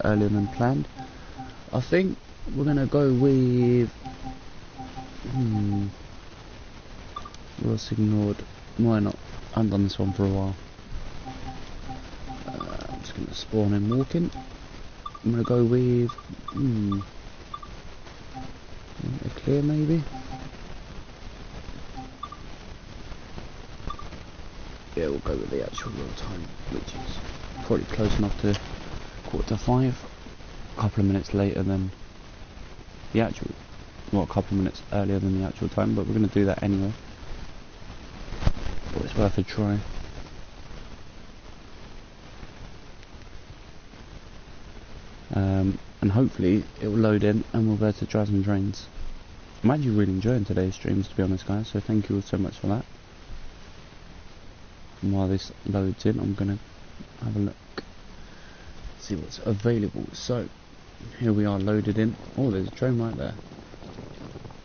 earlier than planned. I think we're gonna go with was ignored. Why not? I haven't done this one for a while. I'm just gonna spawn and walk in. I'm gonna go with a clear maybe. Yeah, we'll go with the actual real time, which is probably close enough to 4:45. A couple of minutes later than the actual, well, a couple of minutes earlier than the actual time, but we're going to do that anyway. But it's worth a try. And hopefully it will load in and we'll be able to drive some trains. I'm actually really enjoying today's streams, to be honest, guys, so thank you all so much for that. And while this loads in, I'm going to have a look, see what's available. So here we are, loaded in. Oh, there's a train right there.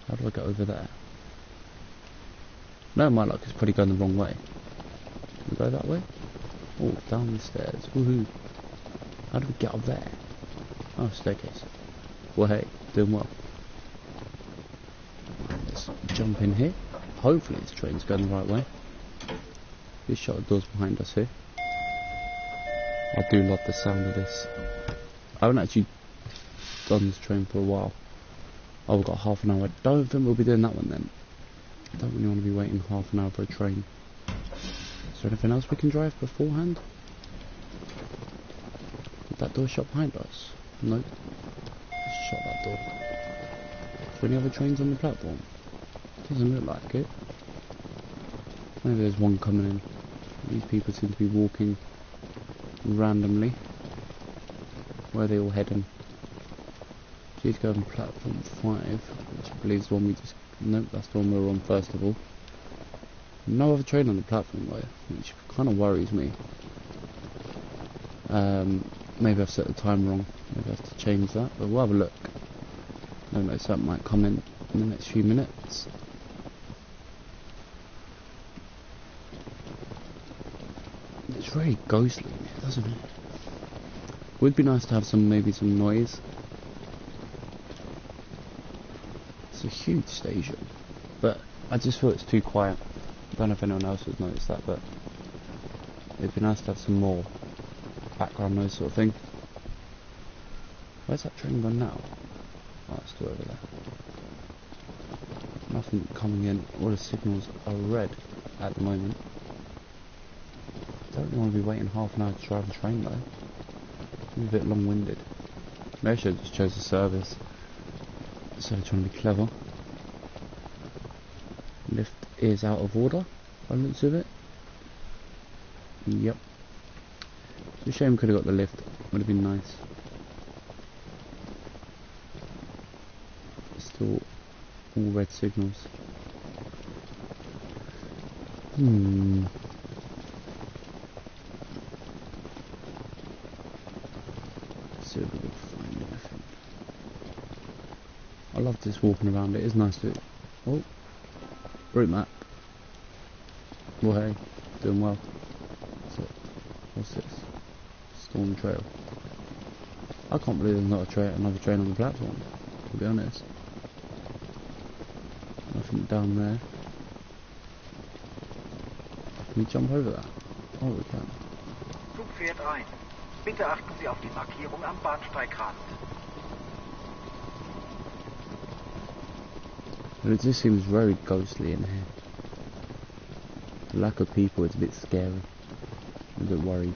How do I get over there? No, my luck is probably going the wrong way. Can we go that way? Oh, down the stairs. Woohoo! How do we get up there? Oh, staircase. Well, hey, doing well. Let's jump in here. Hopefully this train's going the right way. Just shut the doors behind us here. I do love the sound of this. I haven't actually done this train for a while. Oh, we've got half an hour. I don't think we'll be doing that one then. I don't really want to be waiting half an hour for a train. Is there anything else we can drive beforehand? Is that door shut behind us? Nope. Let's shut that door. Is there any other trains on the platform? Doesn't look like it. Maybe there's one coming in. These people seem to be walking randomly. Where are they all heading? Due to go on platform 5, which I believe is the one we just... Nope, that's the one we were on first of all. No other train on the platform though, which kind of worries me. Maybe I've set the time wrong. Maybe I have to change that, but we'll have a look. No, no, something might come in the next few minutes. It's very ghostly in here, doesn't it? Would be nice to have maybe some noise. It's a huge station, but I just feel it's too quiet. I don't know if anyone else has noticed that, but it'd be nice to have some more background noise sort of thing. Where's that train gone now? Oh, it's still over there. Nothing coming in. All the signals are red at the moment. Don't really want to be waiting half an hour to drive a train though. I'm a bit long-winded. Maybe I should have just chose the service instead of trying to be clever. Lift is out of order by the looks of it. Yep. It's a shame we could have got the lift. Would have been nice. Still all red signals. See if we can find anything. I love just walking around. It is nice to... Oh, route map. Well, hey, doing well. What's this? Storm Trail. I can't believe there's not another train on the platform, to be honest. Nothing down there. Can we jump over that? Oh, we can. Zug fährt ein. Bitte achten Sie auf die Markierung am Bahnsteigrand. It just seems very ghostly in here. The lack of people is a bit scary. I'm a bit worried.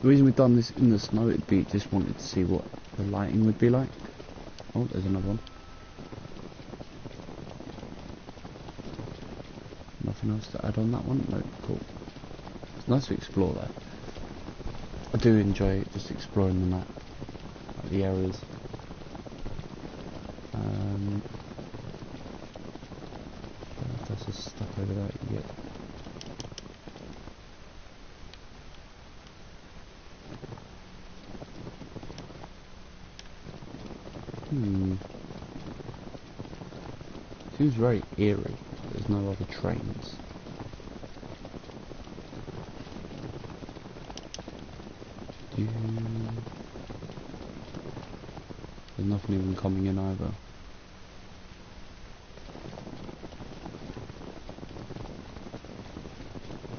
The reason we've done this in the snow, it'd be just wanted to see what the lighting would be like. Oh, there's another one. Nothing else to add on that one? No, cool. It's nice to explore that. I do enjoy just exploring the map, like the areas. That's just stuff over there you get. Seems very eerie. There's no other trains. There's nothing even coming in either.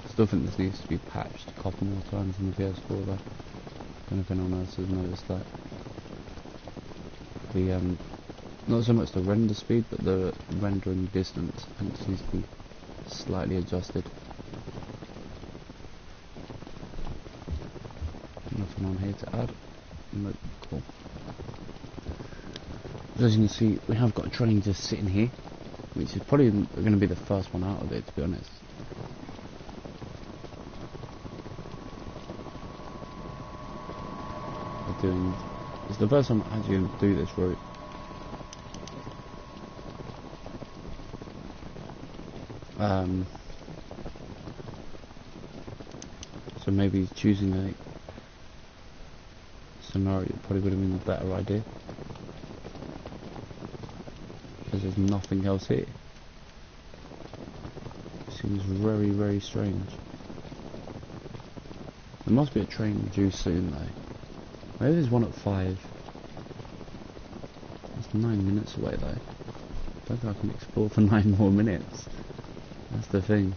Still think this needs to be patched a couple more times on the PS4 though. I don't know if anyone else has noticed that. The not so much the render speed, but the rendering distance I think needs to be slightly adjusted. Nothing on here to add. Nope, cool. As you can see, we have got a train just sitting here, which is probably going to be the first one out of it, to be honest. It's the first time I'm actually going to do this route. So maybe choosing a scenario probably would have been a better idea, because there's nothing else here. It seems very, very strange. There must be a train due soon though. Maybe there's one at 5. That's 9 minutes away though. I don't think I can explore for 9 more minutes. That's the thing.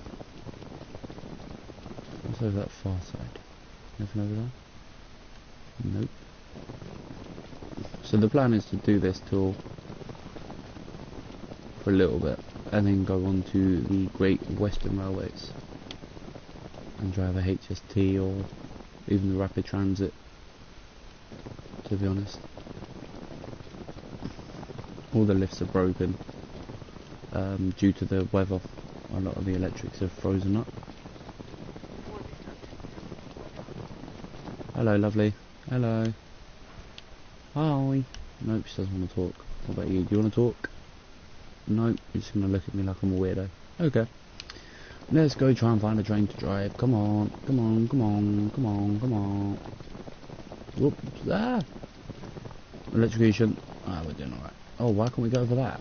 What's over that far side? Nothing over there? Nope. So the plan is to do this tour for a little bit and then go on to the Great Western Railways and drive a HST or even the Rapid Transit, to be honest. All the lifts are broken due to the weather. A lot of the electrics have frozen up. Hello, lovely. Hello. Hi. Nope, she doesn't want to talk. What about you? Do you want to talk? Nope, you're just going to look at me like I'm a weirdo. Okay. Let's go try and find a train to drive. Come on. Come on, come on, come on, come on. Whoops. Ah! Electrocution. Ah, we're doing alright. Oh, why can't we go over that?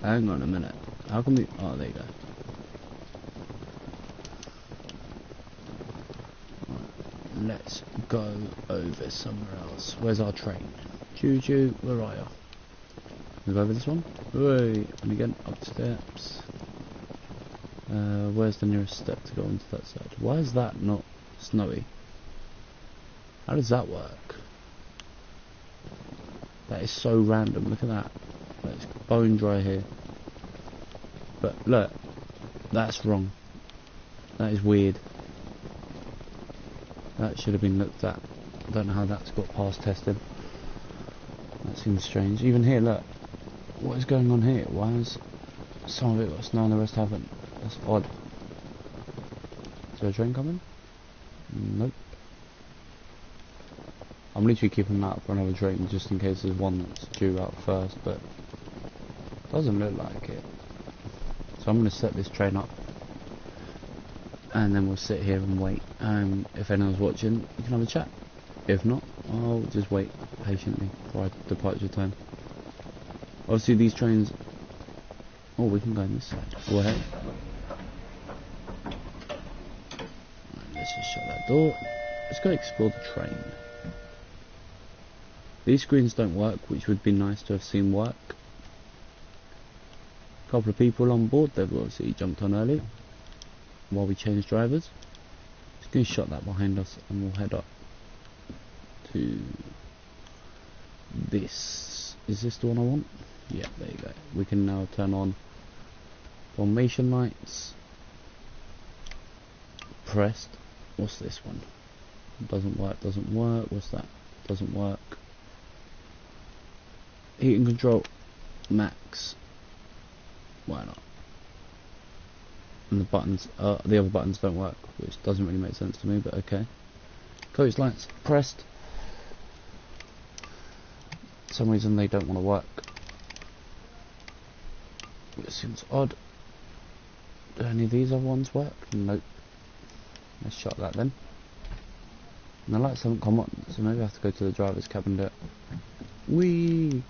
Hang on a minute. How can we... Oh, there you go. Right. Let's go over somewhere else. Where's our train? Choo choo, where are you? We go over this one? Hey, and again, up the steps. Where's the nearest step to go into that side? Why is that not snowy? How does that work? That is so random, look at that. It's bone dry here. But look, that's wrong. That is weird. That should have been looked at. I don't know how that's got past testing. That seems strange. Even here, look. What is going on here? Why is some of it got snow and the rest haven't? That's odd. Is there a train coming? Nope. I'm literally keeping that for another train just in case there's one that's due out first, but doesn't look like it. So I'm going to set this train up and then we'll sit here and wait. If anyone's watching, you can have a chat. If not, I'll just wait patiently for our departure time. Obviously these trains... Oh, we can go on this side. Go ahead. Right, let's just shut that door. Let's go explore the train. These screens don't work, which would be nice to have seen work. A couple of people on board, they've obviously jumped on early while we change drivers. Just going to shut that behind us and we'll head up to this. Is this the one I want? Yeah, there you go. We can now turn on formation lights. Pressed. What's this one? Doesn't work, doesn't work. What's that? Doesn't work. Heating control. Max. Why not? And the buttons, the other buttons don't work, which doesn't really make sense to me, but okay. Coach lights pressed. For some reason they don't want to work. It seems odd. Do any of these other ones work? Nope. Let's shut that then. And the lights haven't come on, so maybe I have to go to the driver's cabin and do it. Whee!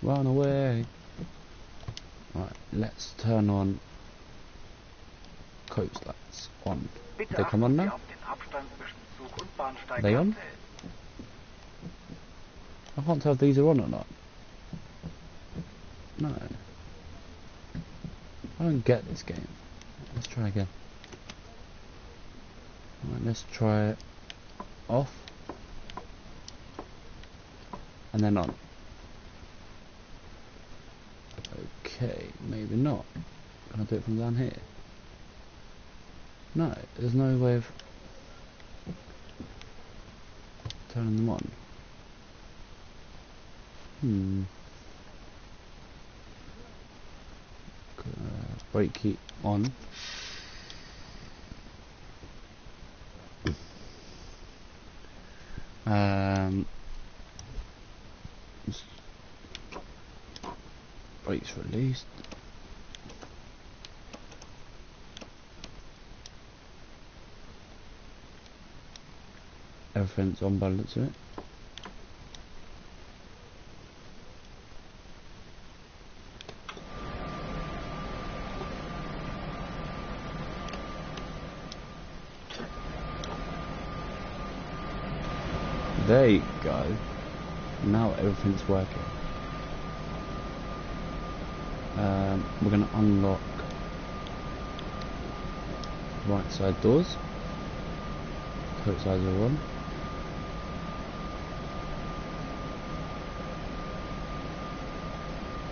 Run away! Right, let's turn on coach lights on. They come on now? Aufzug und Bahnsteig They on? abzählt. I can't tell if these are on or not. No. I don't get this game. Let's try again. Alright, let's try it off. And then on. Okay, maybe not. Can I do it from down here? No, there's no way of turning them on. Brake key on. Brakes released. Everything's on by the looks of it. There you go. Now everything's working. We're going to unlock right side doors. Coat sides are on.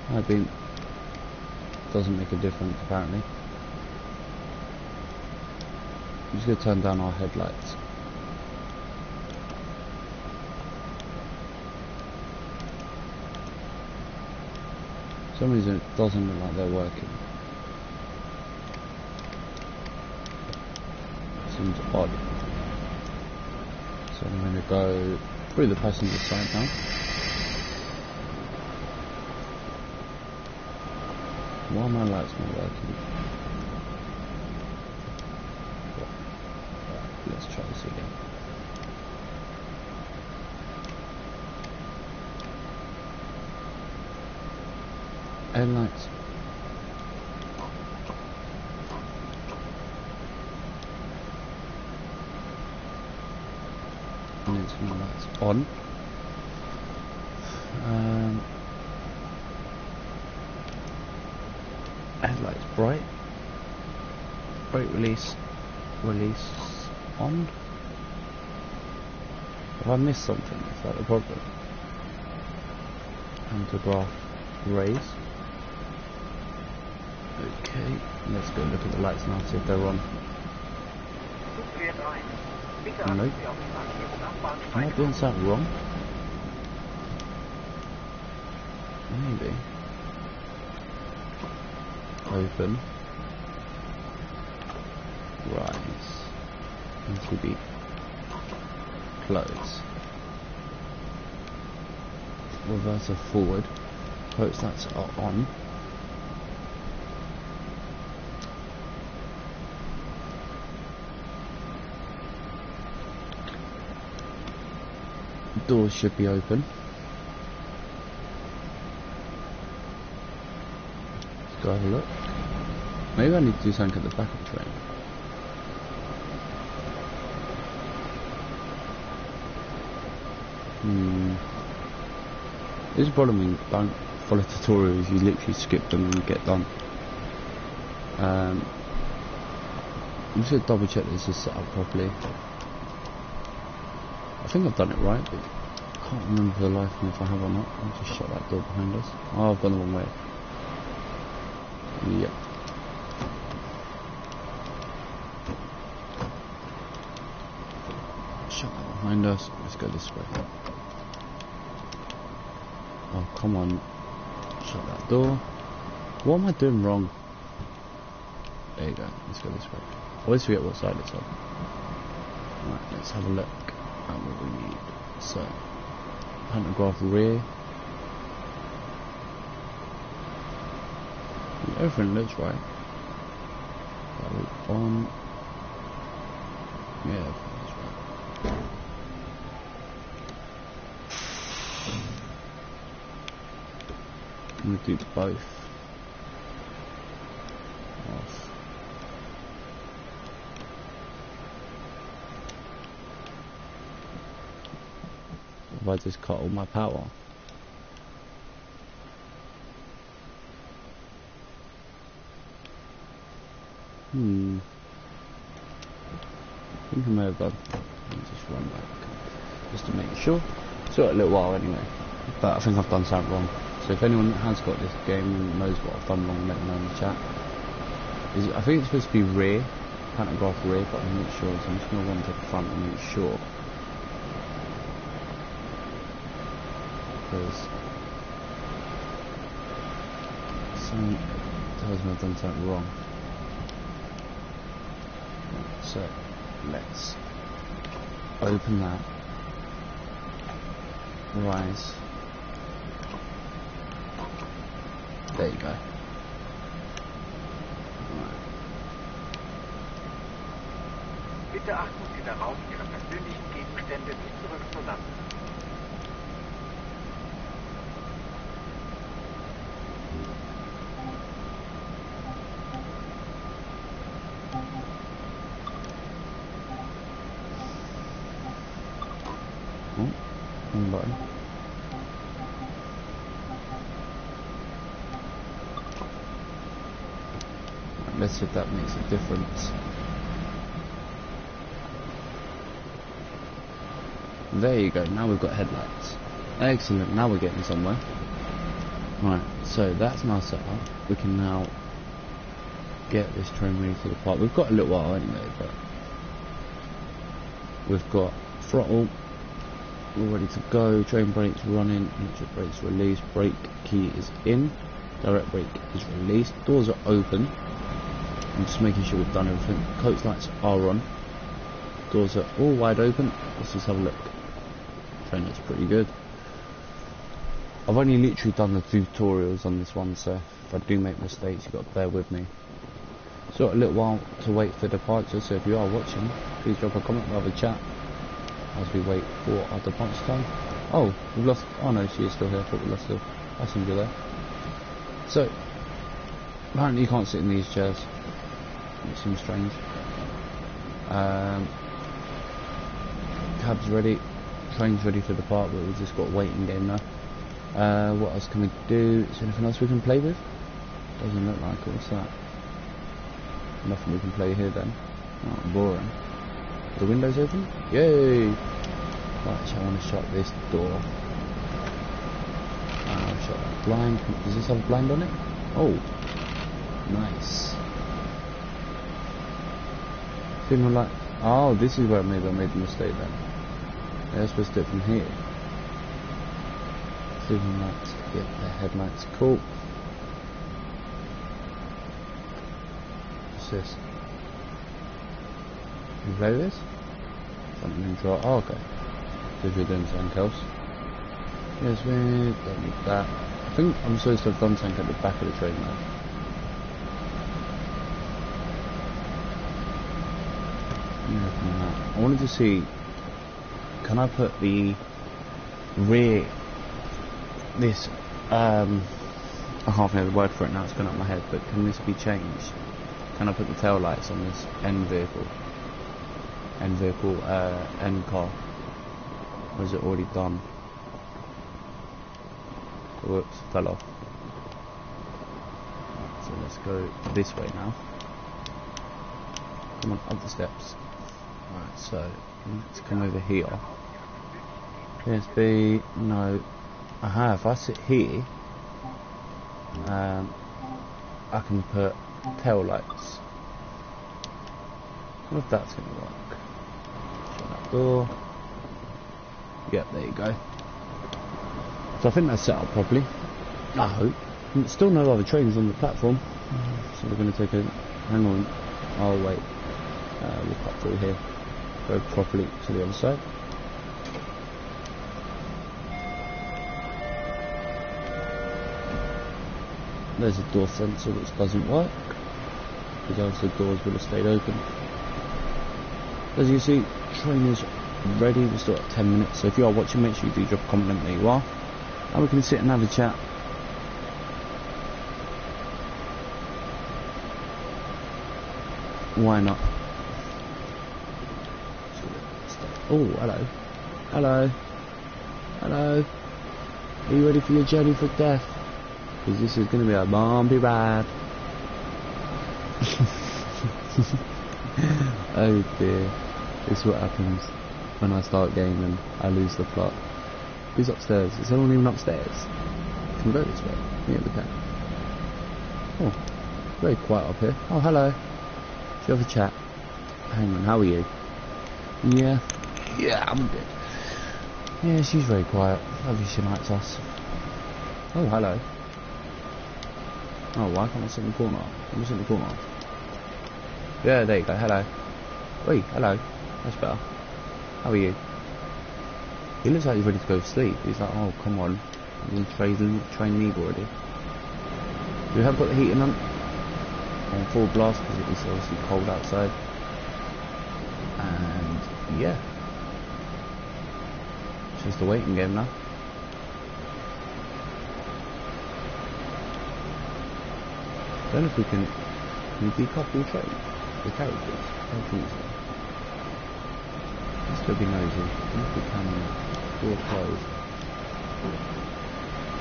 High beam doesn't make a difference apparently. I'm just going to turn down our headlights. For some reason it doesn't look like they're working. Seems odd. So I'm going to go through the passenger side now. Why are my lights not working? Right, let's try this again. Headlights. And it's my lights on. Headlights bright. Brake release on. Have I missed something? Is that the problem? Antograph raise. Okay, let's go look at the lights now, see if they're on. Nope. Am I doing something wrong? Maybe. Open. Rise. Needs to be close. Reverser forward. Coat lights are on. Doors should be open. Let's go have a look. Maybe I need to do something at the back of the train. This is the problem when you don't follow tutorials, you literally skip them and you get done. I'm just going to double check this is set up properly. I think I've done it right, but I can't remember for the life of me if I have or not. I'll just shut that door behind us. Oh, I've gone the wrong way. Yep. Shut that behind us. Let's go this way. Oh, come on. Shut that door. What am I doing wrong? There you go. Let's go this way. I always forget what side it's on. Right, let's have a look at what we need. So, pantograph rear. Everything looks right. On. Yeah, everything looks right. I'm going to do both. Off. if I just cut all my power? I think I may have done. Let me just run back just to make sure. It's got a little while anyway, but I think I've done something wrong. So if anyone has got this game and knows what I've done wrong, let me know in the chat. I think it's supposed to be rear, pantograph rear, but I'm not sure, so I'm just going to run to the front and make sure. Because something tells me I've done something wrong. So let's open that, rise, there you go. Bitte achten Sie darauf, Ihre persönlichen Gegenstände nicht zurückzulassen. Oh, wrong button. Let's see if that makes a difference. There you go, now we've got headlights. Excellent, now we're getting somewhere. Right, so that's now set up. We can now get this train ready for the park. We've got a little while anyway, but we've got throttle, we're ready to go, train brakes running, electric brakes released, brake key is in, direct brake is released, doors are open. I'm just making sure we've done everything. Coach lights are on, doors are all wide open. Let's just have a look. Train looks pretty good. I've only literally done the tutorials on this one, so if I do make mistakes, you've got to bear with me. So a little while to wait for departure, so if you are watching, please drop a comment, we'll have a chat as we wait for our departure time. Oh, we've lost, oh no, she is still here, I thought we lost her. I assumed you're there. So, apparently you can't sit in these chairs. It seems strange. Cab's ready, train's ready to depart, but we've just got a waiting game now. What else can we do? Is there anything else we can play with? Doesn't look like it. What's that? Nothing we can play here then. Oh, boring. The windows open? Yay! Right, so I want to shut this door. Shut that blind. Does this have a blind on it? Oh, nice. Feeling like, oh, this is where maybe I made the mistake then. Yeah, I'm supposed to do it from here. Feeling lights, yeah, the headlights, cool. What's this? Can you play with this? Something in draw. Oh, okay. So if you're doing something else. Yes, we don't need that. I think I'm supposed to have done something at the back of the train now. I wanted to see, can I put the rear, this, I can't think of the word for it now, it's gone up my head, but can this be changed? Can I put the tail lights on this end vehicle, end car, or is it already done? Whoops, fell off. So let's go this way now. Come on, up the steps. Right, so let's come over here. PSB, no. Aha, if I sit here, I can put tail lights. I wonder if that's going to work. Shut that door. Yep, there you go. So I think that's set up properly. I hope. And still no other trains on the platform. So we're going to take a... Hang on. Oh wait. We'll cut through here. Go properly to the other side. There's a door sensor which doesn't work, because else the doors would have stayed open. As you see, train is ready. We've still got 10 minutes, so if you are watching, make sure you do drop a comment where you are, and we can sit and have a chat. Why not? Oh, hello. Hello. Hello. Are you ready for your journey for death? Because this is going to be a bumpy ride. Oh dear. This is what happens when I start gaming. I lose the plot. Who's upstairs? Is anyone even upstairs? Can we go this way? Yeah, we can. Oh, very quiet up here. Oh, hello. Should we have a chat? Hang on, how are you? Yeah. Yeah, I'm good. Yeah, she's very quiet. Obviously she likes us. Oh, hello. Oh, why can't I sit in the corner? Let me sit in the corner. Yeah, there you go. Hello. Wait, hello. That's better. How are you? He looks like he's ready to go to sleep. He's like, oh, come on. I'm going to train me already. We have got the heating on full blast because it is obviously cold outside. And yeah. It's just a waiting game now. I don't know if we can decouple the characters. I don't think so. Let's still be nosy. I don't know if we can door close.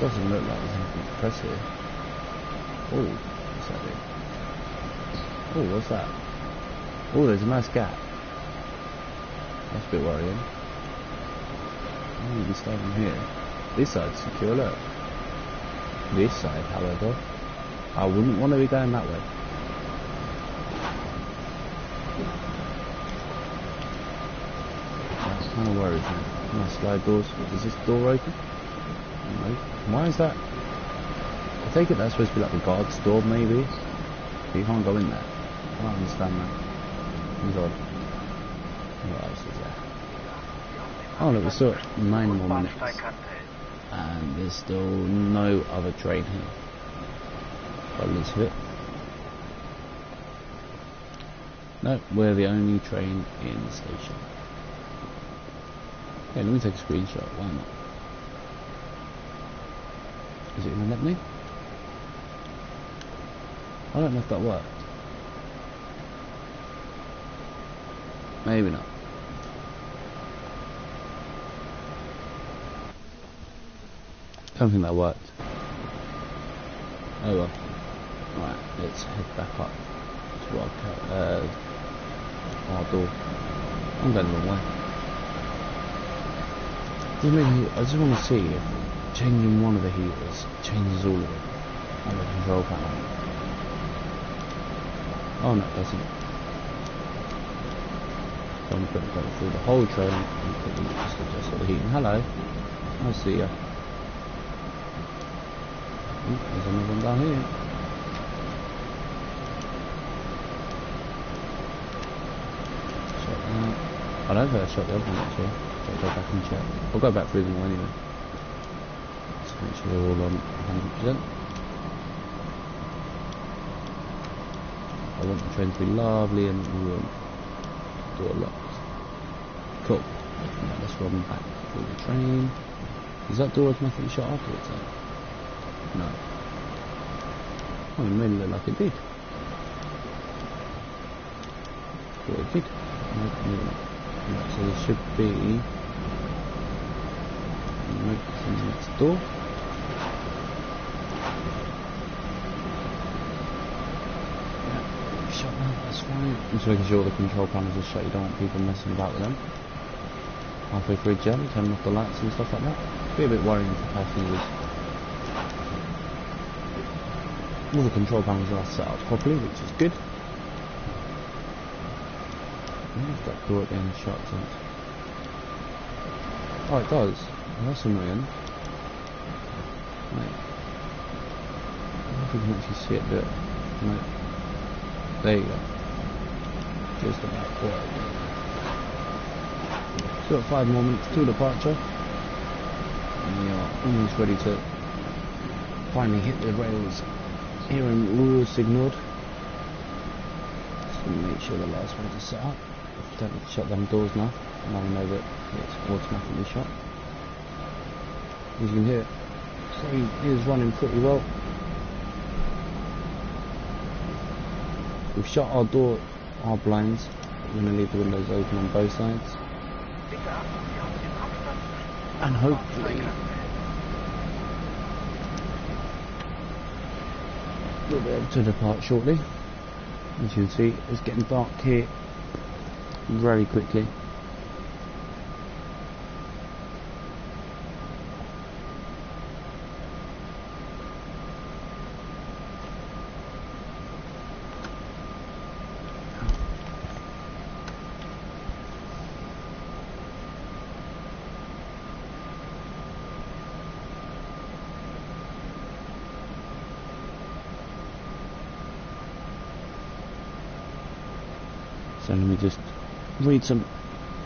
Doesn't look like there's anything to press here. Oh, what's that doing? Oh, what's that? Oh, there's a nice gap. That's a bit worrying. Oh, we can start from here. This side's secure, look. This side, however, I wouldn't want to be going that way. That kind of worries me. Can I slide doors? Is this door open? No. Why is that? I take it that's supposed to be like the guard's door, maybe. But you can't go in there. I don't understand that. It's odd. What else is there? Oh look, we saw it 9 more minutes. And there's still no other train here. By the looks of it. No, we're the only train in the station. Yeah, let me take a screenshot, why not? Is it going to let me? I don't know if that worked. Maybe not. I don't think that worked. Oh well. Right, let's head back up to our door. I'm going the wrong way. I just want to see if changing one of the heaters changes all of it on the control panel. Oh no, it doesn't. So I'm going to go through the whole train and quickly just adjust the heating. Hello, I see ya. There's another one down here. Shut that. I don't think I shot the other one actually. So I'll go back and check. I'll go back through them all anyway. Just make sure they're all on 100%. I want the train to be lovely and warm. Door locked. Cool. Now let's run back through the train. Is that door automatically shut afterwards then? No. Oh, it made it look like it did. Thought it did. No. So there should be notes in the next door. Yeah, shut that, that's fine. I'm just making sure the control panels are shut, you don't want people messing about with them. Halfway through a journey, turning off the lights and stuff like that. Be a bit worrying for passengers. All the control panels are set up properly, which is good. I wonder if that door at the end shuts it. Oh, it does. Oh, that's annoying. Wait. I don't know if we can actually see it do it. No. There you go. Just about there. Still got 5 more minutes to departure. And we are almost ready to finally hit the rails. Hearing rules signalled. Just going to make sure the last ones are set up. Don't need to shut them doors now. Now we know that it's automatically shut. As you can hear, train is running pretty well. We've shut our blinds. We're going to leave the windows open on both sides. And hopefully we'll be able to depart shortly. As you can see, it's getting dark here very quickly. So let me just read some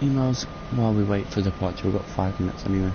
emails while we wait for departure. We've got 5 minutes anyway.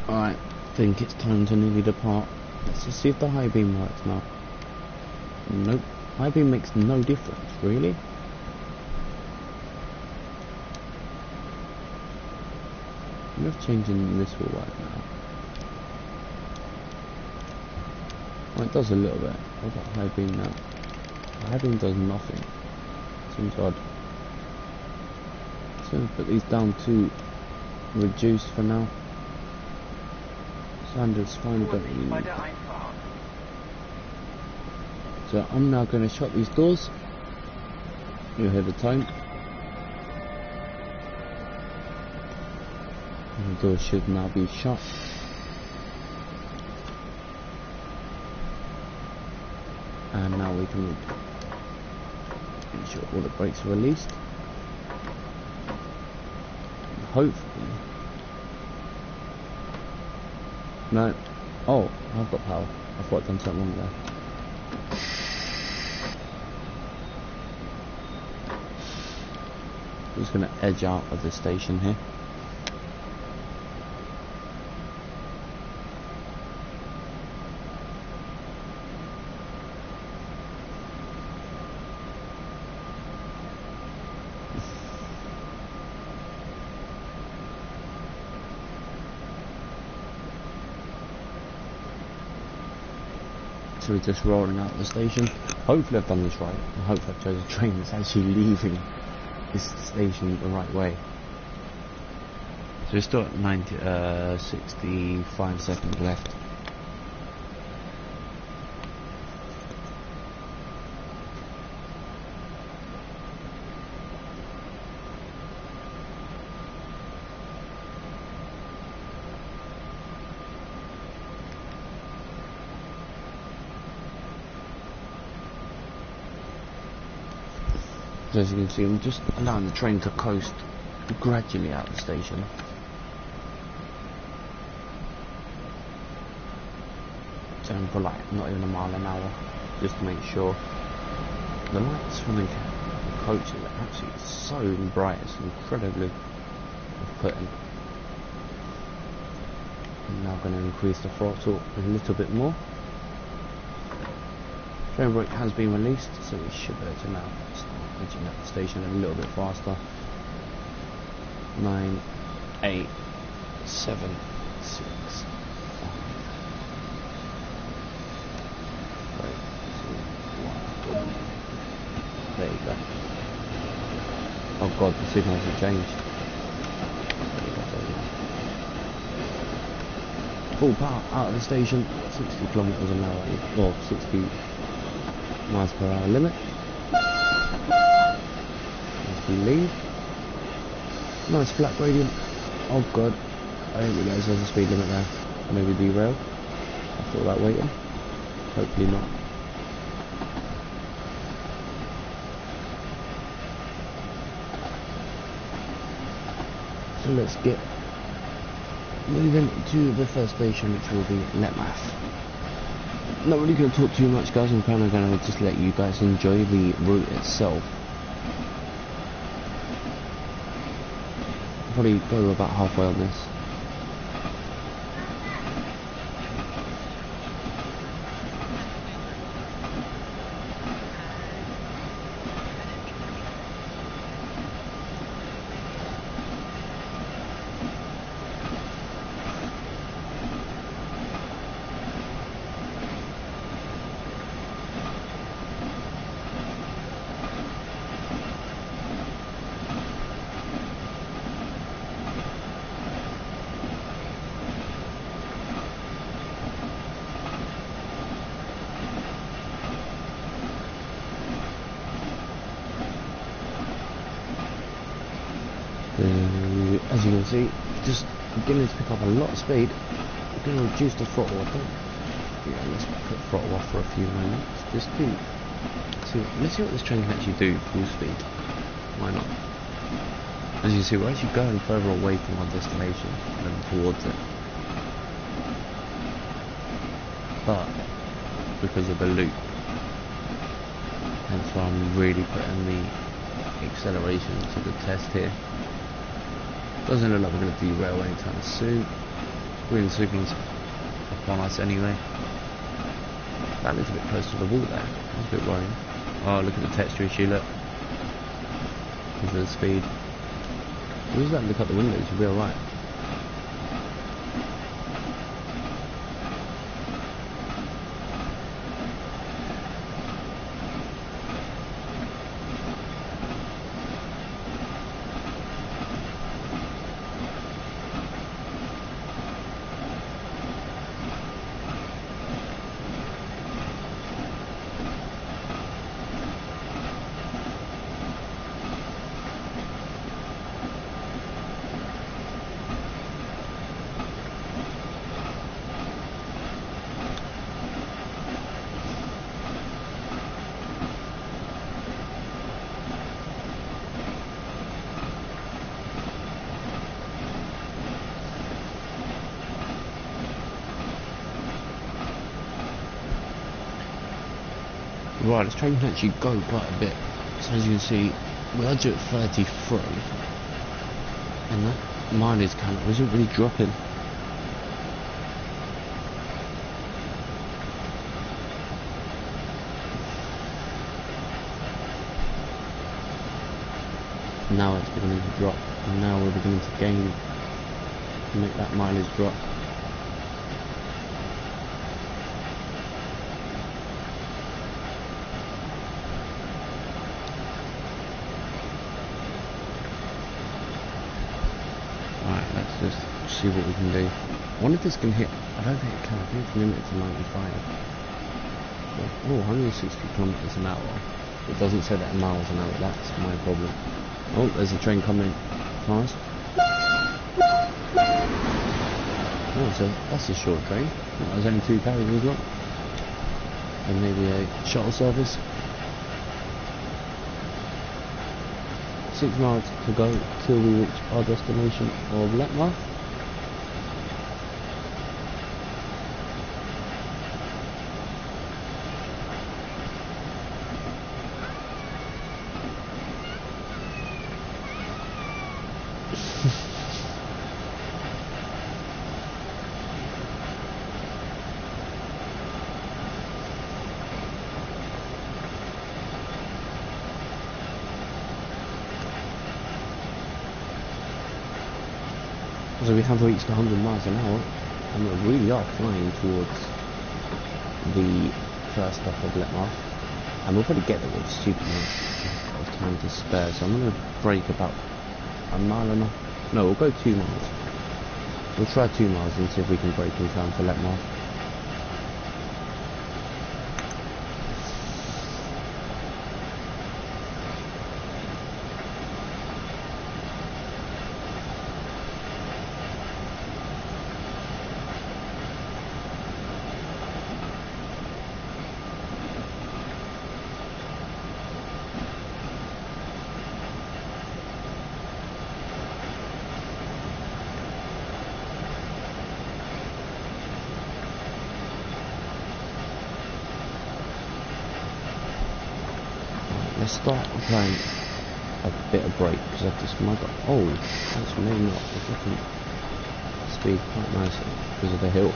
Alright, I think it's time to nearly depart. Let's just see if the high beam works now. Nope, high beam makes no difference, really? I wonder if changing this will work now. Oh, it does a little bit. What about high beam now? High beam does nothing. Seems odd. So put these down to reduce for now. Standard's fine, don't really. So I'm now going to shut these doors. You'll hear the time. And the doors should now be shut. And now we can ensure all the brakes are released. And hopefully. No. Oh, I've got power. I thought I'd done something wrong there. I'm just going to edge out of the station here. So we're just rolling out of the station. Hopefully I've done this right. I hope I've chosen a train that's actually leaving this station the right way. So we're still at 65 seconds left. So as you can see, I'm just allowing the train to coast gradually out of the station. Going for like not even a mile an hour, just to make sure. The lights from the coaches are absolutely so bright, it's incredibly off-putting. I'm now going to increase the throttle a little bit more. Train brake has been released, so we should be able to now start. Reaching at the station a little bit faster. 9, 8, 7, 6, 5, 3, 2, 1. There you go. Oh god, the signals have changed. There you go, there you go. Full power out of the station, 60 kilometers an hour, or 60 miles per hour limit. As we leave. Nice flat gradient. Oh god, I didn't realise there's a speed limit there. Maybe derail after all that waiting. Hopefully not. So let's get moving to the first station, which will be Letmath. Not really going to talk too much, guys. I'm kind of going to just let you guys enjoy the route itself. Probably go about halfway on this. As you can see, just beginning to pick up a lot of speed. I'm going to reduce the throttle. Let's put throttle off for a few moments. Just let's see what this train can actually do full speed. Why not? As you can see, we're actually going further away from our destination than towards it. But because of the loop, hence why I'm really putting the acceleration to the test here. Doesn't look like we're going to derail anytime soon. Green signals upon us anyway. That looks a bit close to the wall there. That's a bit worrying. Oh, look at the texture issue, look. Look at the speed. We'll just let them look out the windows, you'll be alright. Right, this train can actually go quite a bit. So as you can see, we are due at 33, and that mileage count isn't really dropping. Now it's beginning to drop, and now we're beginning to gain to make that mileage drop. Let's just see what we can do. I wonder if this can hit. I don't think it can. I think it's limited to 95. Oh, 160 kilometers an hour. It doesn't say that in miles an hour. That's my problem. Oh, there's a train coming fast. Oh, so that's a short train. There's only 2 carriages long. And maybe a shuttle service. 6 miles to go till we reach our destination of Letmath. So we have reached 100 miles an hour, and we really are flying towards the first stop of Letmarsh, and we'll probably get there with a stupid amount of time to spare, so I'm going to brake about a mile and a... no, we'll go 2 miles. We'll try 2 miles and see if we can brake in time for Letmarsh. Let's start applying a bit of brake because I've just might got actually maybe not. If I can speed quite nicely because of the hill.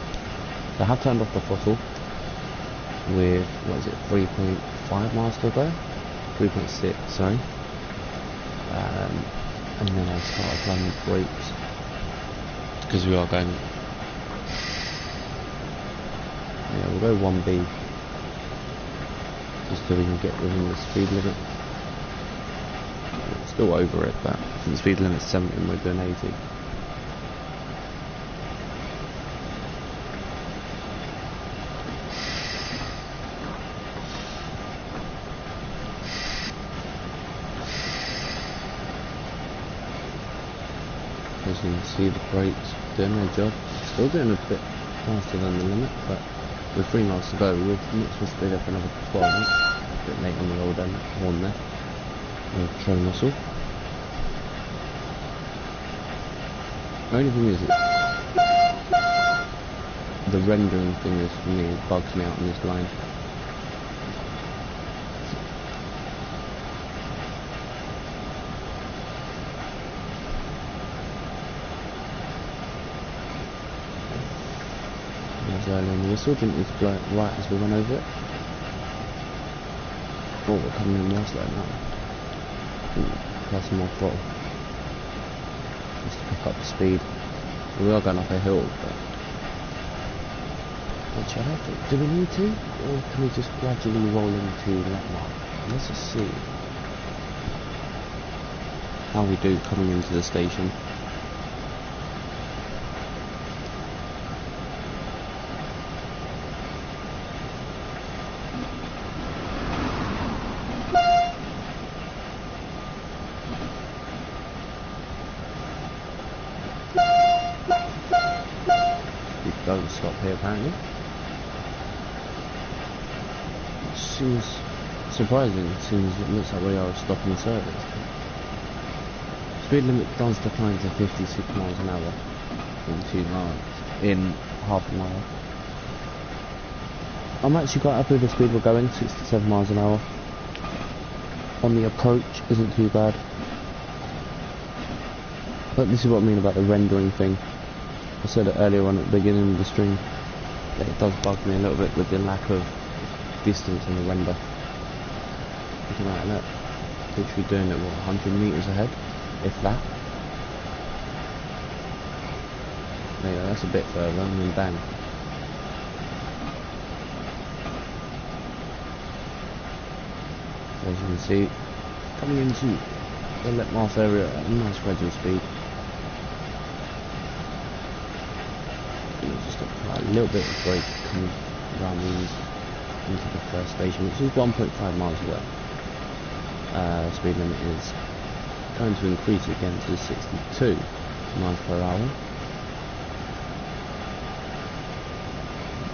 So I have turned off the throttle with what is it, 3.5 miles to go? 3.6, sorry. And then I'll start applying the brakes because we are going. Yeah, we'll go 1B. Just so we can get within the speed limit. We're still over it, but the speed limit's 70 and we're doing 80. As you can see, the brakes doing their job. Still doing a bit faster than the limit, but with 3 miles to go, we've mixed speed up another 12. A bit late on the old horn there. The train whistle. The only thing is the rendering thing is for me, it bugs me out on this line. Early on the whistle, didn't need to blow it right as we went over it. Oh, we're coming in more slow now. Plus some more throttle. Just to pick up the speed. We are going up a hill, but actually, I don't think, do we need to? Or can we just gradually roll into Letmarsh? Let's just see how we do coming into the station. Don't stop here apparently. Which seems surprising since it looks like we are stopping service. Speed limit does decline to 56 miles an hour in 2 miles, in half an hour. I'm actually quite happy with the speed we're going, 67 miles an hour. On the approach isn't too bad. But this is what I mean about the rendering thing. I said it earlier on at the beginning of the stream that it does bug me a little bit with the lack of distance in the render. Looking at that, literally doing it 100 meters ahead, if that. There you go, that's a bit further, and then bang. As you can see, coming into the Letmarsh area at a nice gradual speed. Just apply a little bit of brake coming around these into the first station, which is 1.5 miles away. Speed limit is going to increase again to 62 miles per hour.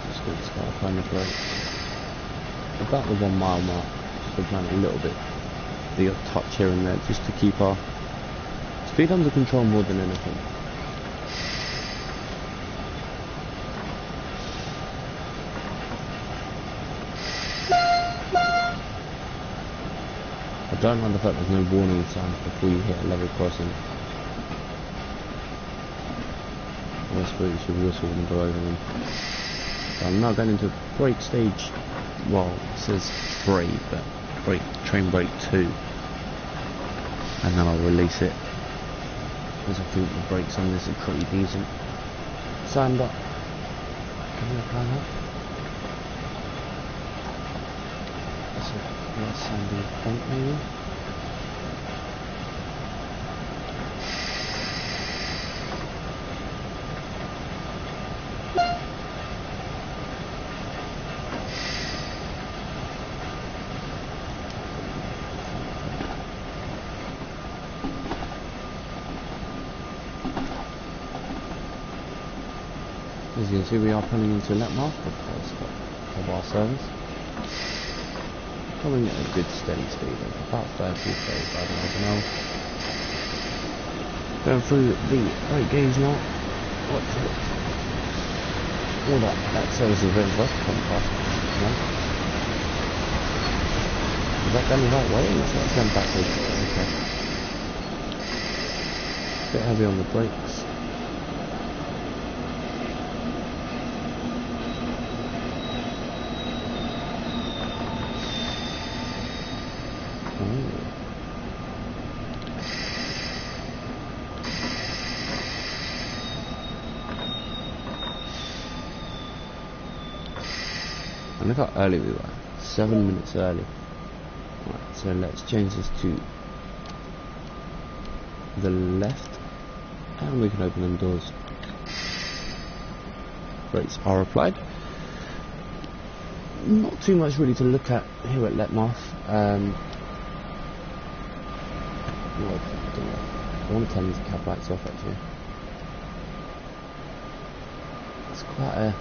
Just going to start applying the brake about the 1 mile mark. Just applying a little bit, the odd touch here and there, just to keep our speed under control more than anything. I don't mind the fact there's no warning signs before you hit a level crossing. I suppose you should whistle and go over them. So I'm now going into brake stage, well, it says 3, but train brake 2. And then I'll release it because I think the brakes on this are pretty decent. Sand up. Can we apply that? That's a nice sandy front maybe. As you can see, we are pulling into Letmark for the first stop of our service. Coming at a good steady speed of about 30 35 miles an hour. Going through the brake gauge now. What's it? All that service is ready for us to come past. Is that going the right way? It's not going backwards. Okay. Bit heavy on the brakes. And look how early we were, 7 minutes early. Right, so let's change this to the left, and we can open them doors. Brakes are applied. Not too much really to look at here at Letmark. I want to turn these cab lights off actually. It's quite a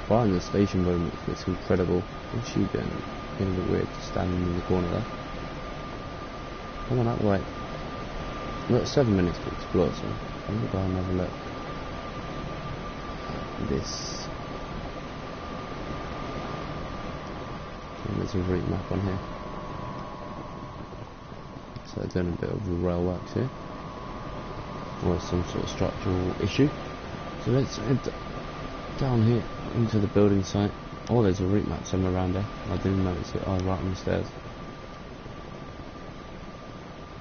far in the station moment. It's incredible. What's she doing? Getting a bit weird, standing in the corner there. Come on, out the way. We've got 7 minutes to explore, so I'm gonna go and have a look at this. And there's a route map on here. So they're doing a bit of rail works here, or some sort of structural issue. So let's head down here into the building site. Oh, there's a route map somewhere around there. I didn't notice it. Oh, right on the stairs.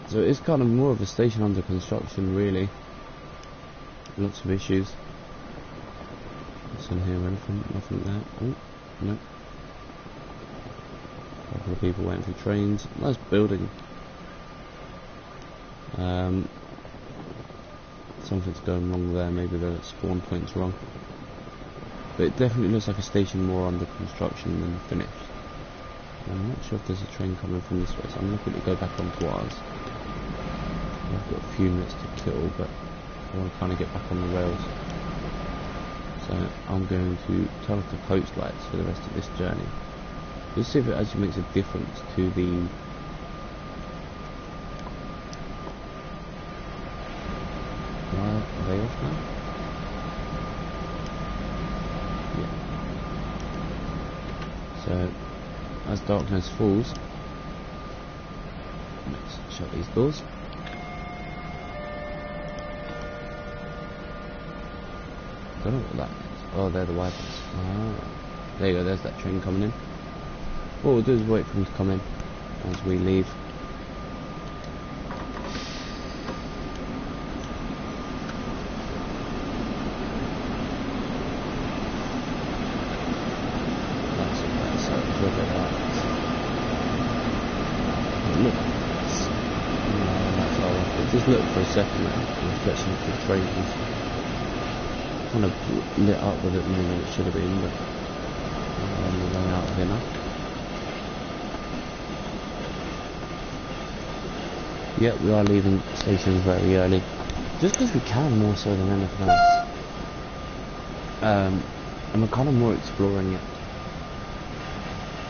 So it's kind of more of a station under construction, really. Lots of issues. What's in here? Anything? Nothing there. Oh, no. A couple of people waiting for trains. Nice building. Something's going wrong there. Maybe the spawn point's wrong. But it definitely looks like a station more under construction than finished. I'm not sure if there's a train coming from this way, so I'm looking to go back onto ours. I've got a few minutes to kill, but I want to kind of get back on the rails. So I'm going to turn off the coast lights for the rest of this journey. Let's see if it actually makes a difference to the are they off now? Yeah. So, as darkness falls, let's shut these doors. I don't know what that is. Oh, they're the wipers. Ah, there you go, there's that train coming in. What we'll do is wait for them to come in as we leave. Just look for a second now, reflection of the trains. Kind of lit up with it more than it should have been, but I'm on the way out of here now. Yeah, we are leaving stations very early, just because we can more so than anything else. And we're kind of more exploring it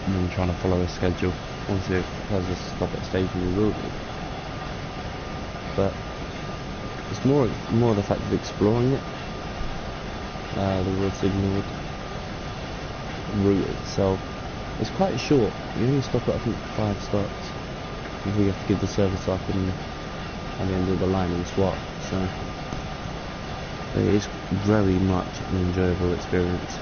than trying to follow a schedule. Obviously, if there's a stop at station, we will do. But it's more the fact of exploring it. The road signal route itself is quite short. You only stop at I think 5 stops before you have to give the service up at the end of the line and swap. So it is very much an enjoyable experience.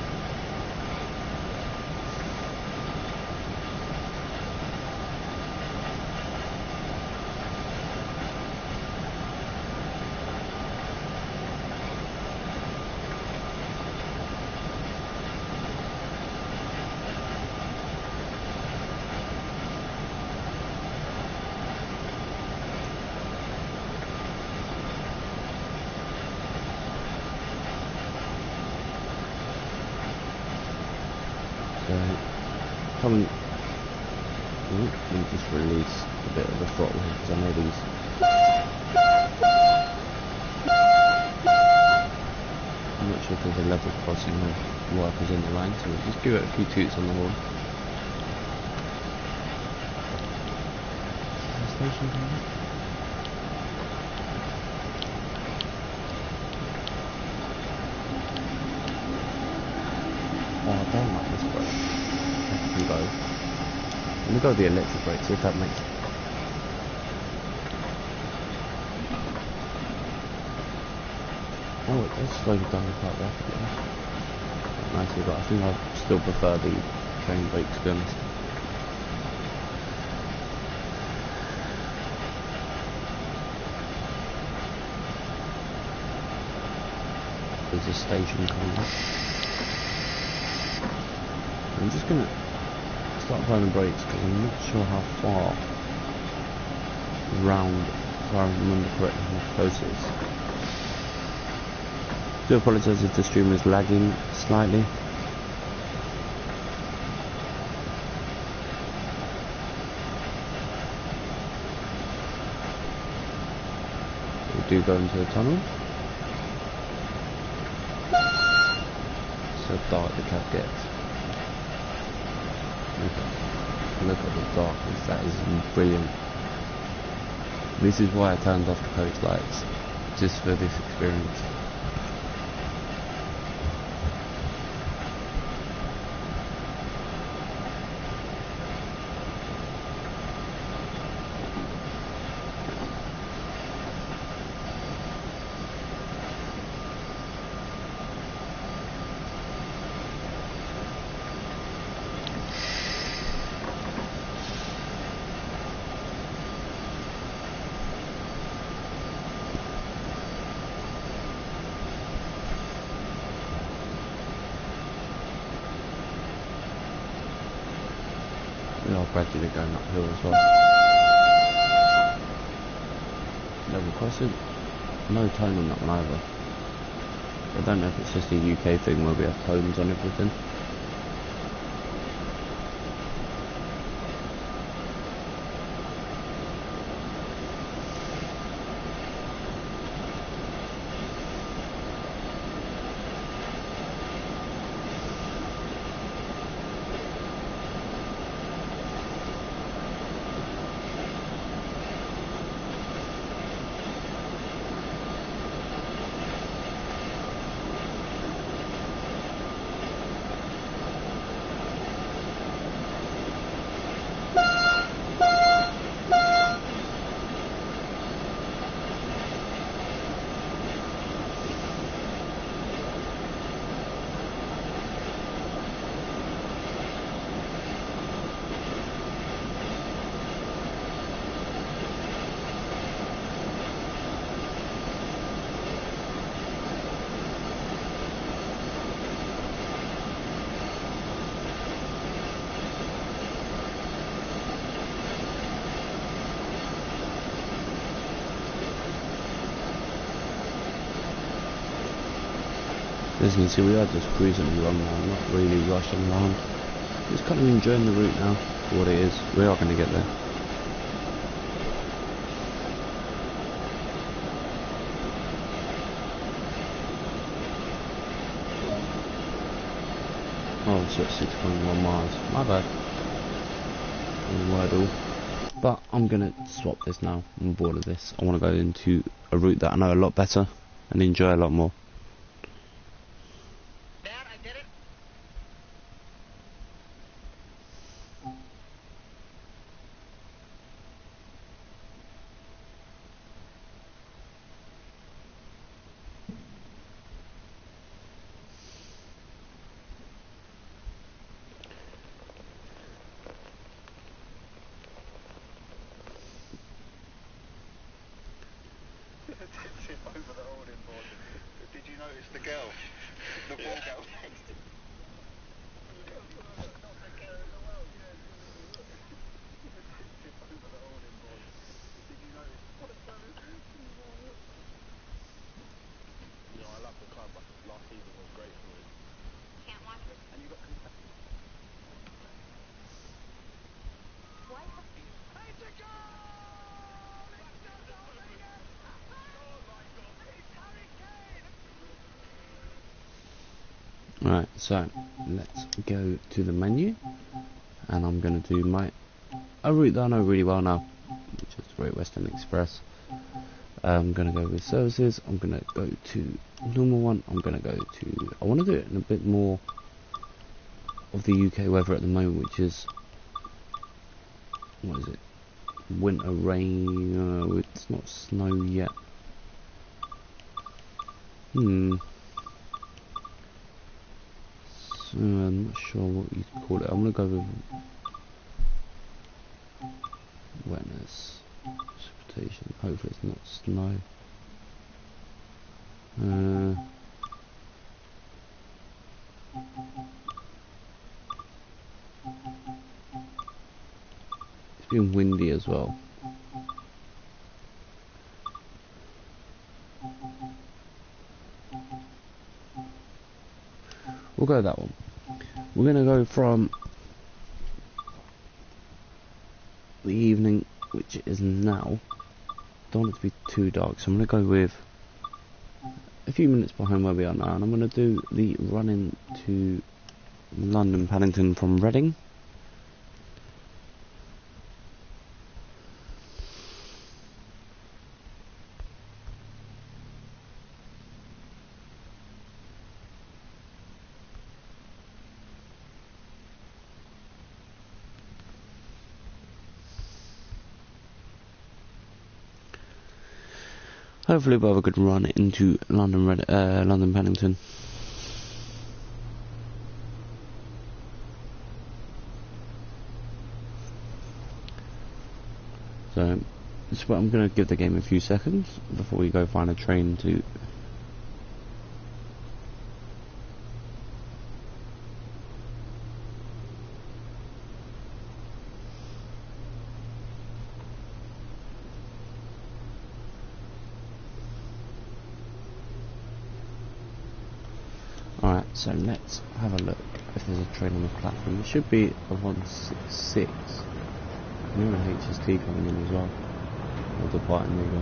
Come and let me just release a bit of the throttle here because I know these. I'm not sure if there's a level crossing or workers on the line, so we'll just give it a few toots on the horn. Is the station coming? Oh, I don't like this brake. Let me go. Let me go the electric brake, see if that makes. Oh, it does slow down quite rapidly. Nicely, but I think I still prefer the train brake, to be honest. There's a station coming up. I'm just gonna start applying the brakes because I'm not sure how far round, if I remember correctly, how close it is. I do apologise if the stream is lagging slightly. We do go into the tunnel. So dark the cab gets. Look at the darkness, that is brilliant. This is why I turned off the coach lights, just for this experience. We are gradually going uphill as well. Level crossing. No tone on that one either. I don't know if it's just a UK thing where we have tones on everything. As you can see, we are just cruising along now, not really rushing around. Just kind of enjoying the route now for what it is. We are going to get there. Oh, it's at 6.1 miles. My bad. Wordle. But I'm going to swap this now. I'm bored of this. I want to go into a route that I know a lot better and enjoy a lot more. Over the holding board. Did you notice the girl? The ball girl next to not the girl in the world, over the holding board. Did you notice? I love the club, but last season was great for me. Can't watch it. And you got Alright, so let's go to the menu, and I'm going to do a route that I know really well now, which is Great Western Express. I'm going to go with services. I'm going to go to normal one. I'm going to go to, I want to do it in a bit more of the UK weather at the moment, which is, what is it, winter rain. It's not snow yet. So, I'm not sure what you call it. I'm going to go with wetness, precipitation. Hopefully it's not snow. It's been windy as well. We'll go that one. We're going to go from the evening, which is now. Don't want it to be too dark, so I'm going to go with a few minutes behind where we are now, and I'm going to do the run into London Paddington from Reading. Hopefully we'll have a good run into London Paddington. So I'm going to give the game a few seconds before we go find a train to. Alright, so let's have a look if there's a train on the platform. It should be a 166. Near an HST coming in as well. Or departing, there you go.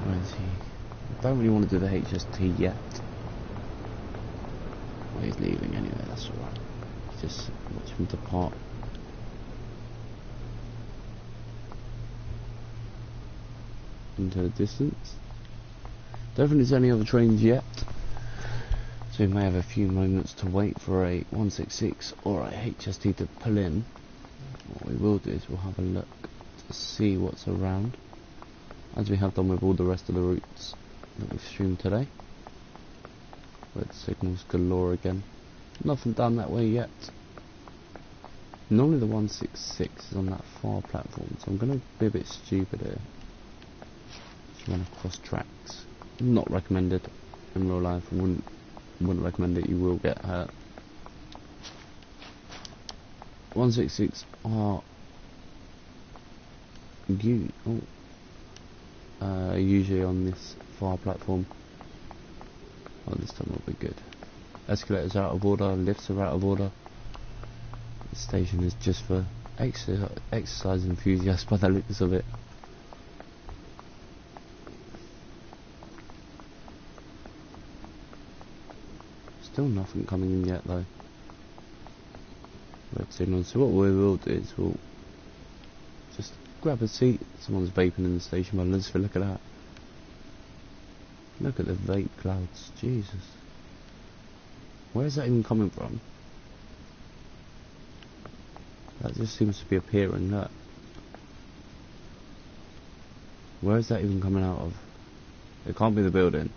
Where is he? I don't really want to do the HST yet. Well, he's leaving anyway, that's alright. Just watch him depart. Into the distance. Don't think there's any other trains yet, so we may have a few moments to wait for a 166 or a HST to pull in. What we will do is we'll have a look to see what's around, as we have done with all the rest of the routes that we've streamed today. Red signals galore again. Nothing down that way yet. Normally the 166 is on that far platform, so I'm going to be a bit stupid here. Just run across tracks. Not recommended in real life. I wouldn't recommend it. You will get hurt. 166 are usually on this far platform. Oh, this time will be good. Escalators are out of order. Lifts are out of order. The station is just for exercise enthusiasts by the looks of it. Still nothing coming in yet though. Red signal. So what we will do is we'll just grab a seat. Someone's vaping in the station. Well, let's look at that. Look at the vape clouds. Jesus. Where is that even coming from? That just seems to be appearing. Look. Where is that even coming out of? It can't be the building.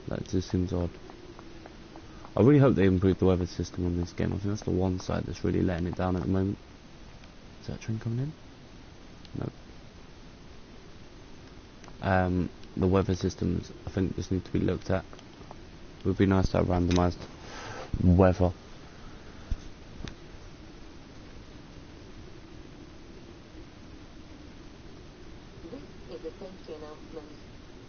That just seems odd. I really hope they improve the weather system on this game. I think that's the one side that's really letting it down at the moment. Is that train coming in? No. The weather systems, I think, just need to be looked at. It would be nice to have randomised weather. This is a safety announcement.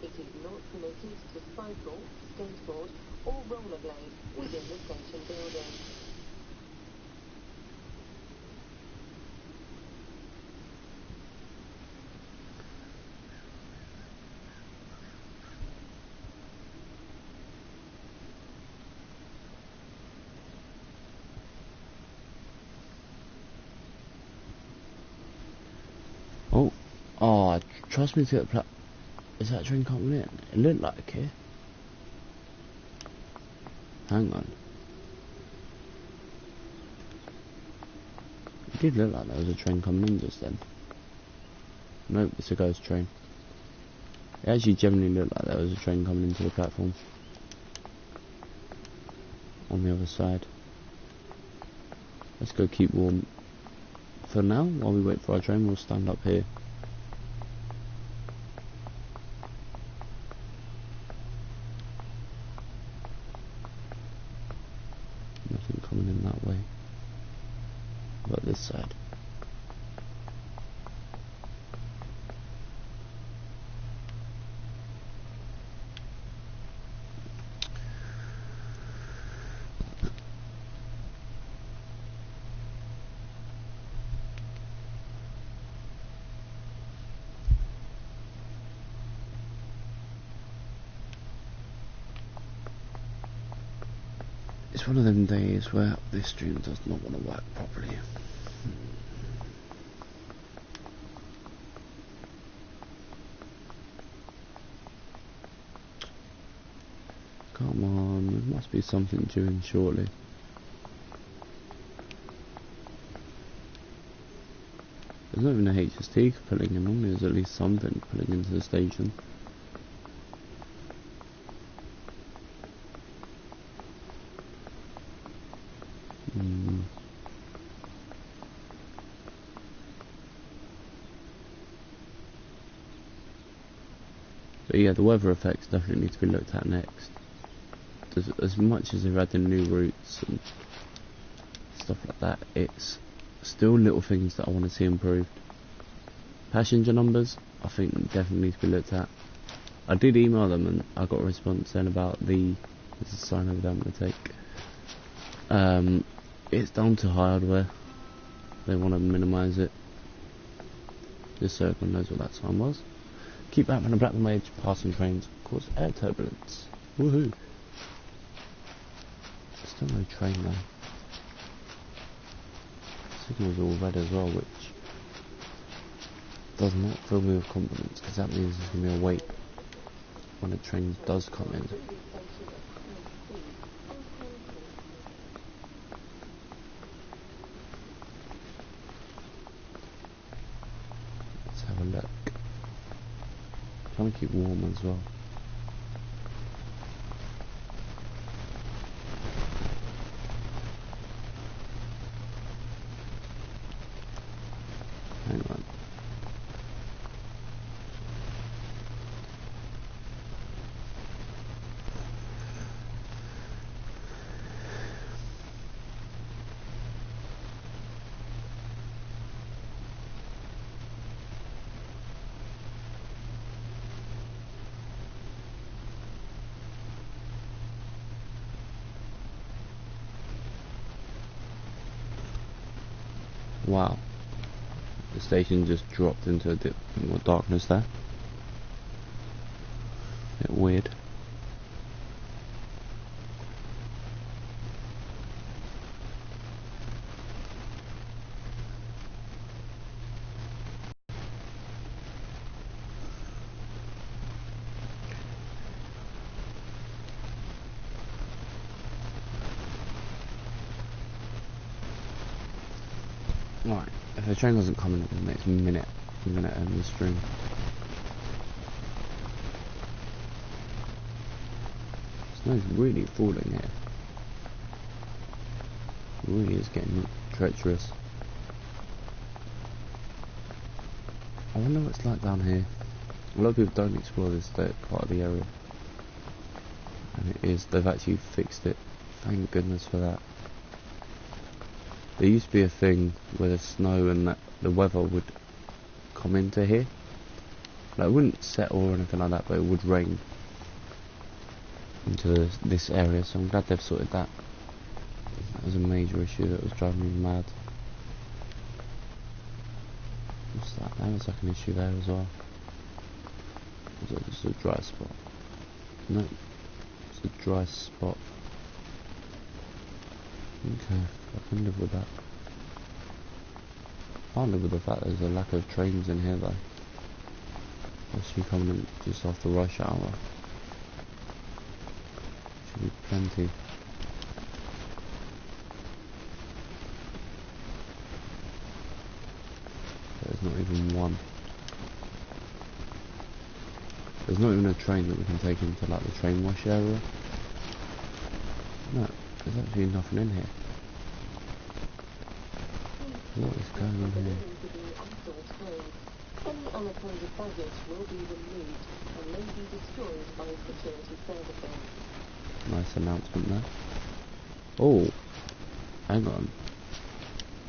It is not permitted to cycle, skateboard or rollerblade within the station building. Oh, trust me to get the is that train coming in? It looked like it. Hang on. It did look like there was a train coming in just then. Nope, it's a ghost train. It actually genuinely looked like there was a train coming into the platform. On the other side. Let's go keep warm. For now, while we wait for our train, we'll stand up here. Nothing coming in that way. But this side. It's one of them days where this stream does not want to work properly. Come on, there must be something due in shortly. There's not even a HST pulling in. Normally there's at least something pulling into the station. But yeah, the weather effects definitely need to be looked at next. As much as they've had the new routes and stuff like that, it's still little things that I want to see improved. Passenger numbers, I think definitely need to be looked at. I did email them and I got a response then about there's a sign over there I'm going to take. It's down to hardware. They want to minimise it. Just so everyone knows what that sign was. Keep back from the platform edge, passing trains cause air turbulence. Woohoo! Still no train though. Signal's all red as well, which does not fill me with confidence, because that means there's going to be a wait when the train does come in. Let's have a look. Trying to keep warm as well. Hang on. Wow. The station just dropped into a bit more darkness there. A bit weird. Right, if the train doesn't come in the next minute, I'm going to end the stream. Snow's really falling here. It really is getting treacherous. I wonder what it's like down here. A lot of people don't explore this part of the area. And it is, they've actually fixed it. Thank goodness for that. There used to be a thing where the snow and the weather would come into here. Like, it wouldn't settle or anything like that, but it would rain into this area, so I'm glad they've sorted that. That was a major issue that was driving me mad. What's that? That was like an issue there as well. Was it just a dry spot? No, it's a dry spot. Okay, I can live with that. I can't live with the fact there's a lack of trains in here though. Must be coming in just after rush hour. Should be plenty. There's not even one. There's not even a train that we can take into like the train wash area. No, there's actually nothing in here. What is going on here? Any unattended baggage will be removed and may be destroyed by security services. Nice announcement there. Oh, hang on.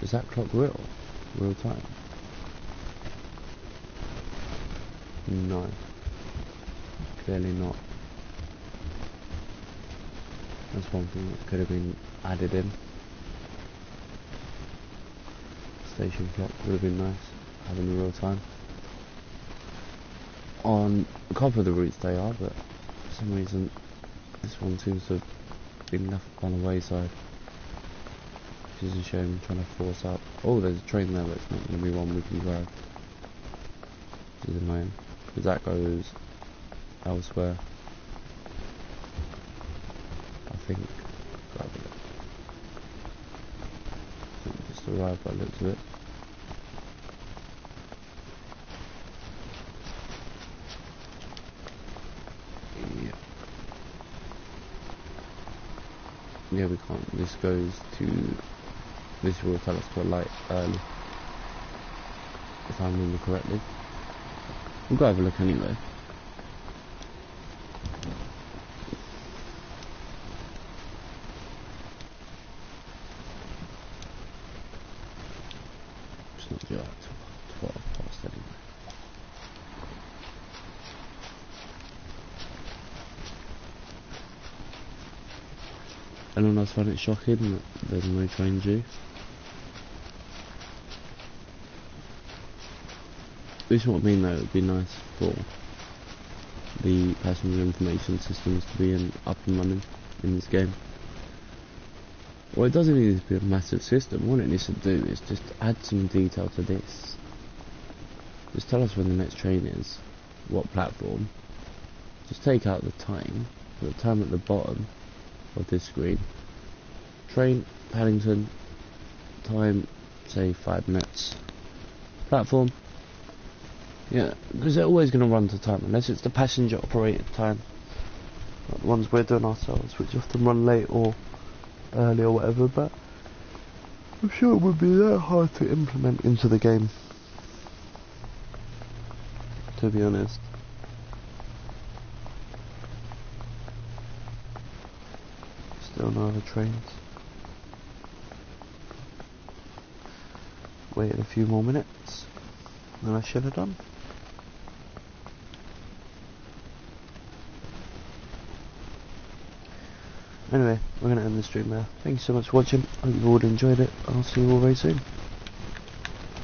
Is that clock real? Real time? No. Clearly not. That's one thing that could have been added in. Station clock would have been nice, having the real time. On a couple of the routes they are, but for some reason this one seems to have been left by the wayside. Which is a shame, trying to force up. Oh, there's a train there, but it's not going to be one we can grab. Which is annoying, because that goes elsewhere. I think. Grab it. I think it just arrived by the looks of it. Yeah, we can't. This goes to. This will tell us to alight early, if I remember correctly. We'll go have a look anyway. It's not due out till 12 past anyway. Anyone else find it shocking that there's no train due? This is what I mean though, it would be nice for the passenger information systems to be up and running in this game. Well, it doesn't need to be a massive system. What it needs to do is just add some detail to this. Just tell us when the next train is, what platform. Just take out the time, put the time at the bottom of this screen. Train, Paddington, time, say 5 minutes. Platform, yeah, because they're always going to run to time, unless it's the passenger operated time, like the ones we're doing ourselves, which often run late or early or whatever, but I'm sure it would be that hard to implement into the game, to be honest. Still no other trains. Waited a few more minutes, and I should have done. Anyway, we're going to end the stream there. Thank you so much for watching. Hope you all enjoyed it. I'll see you all very soon.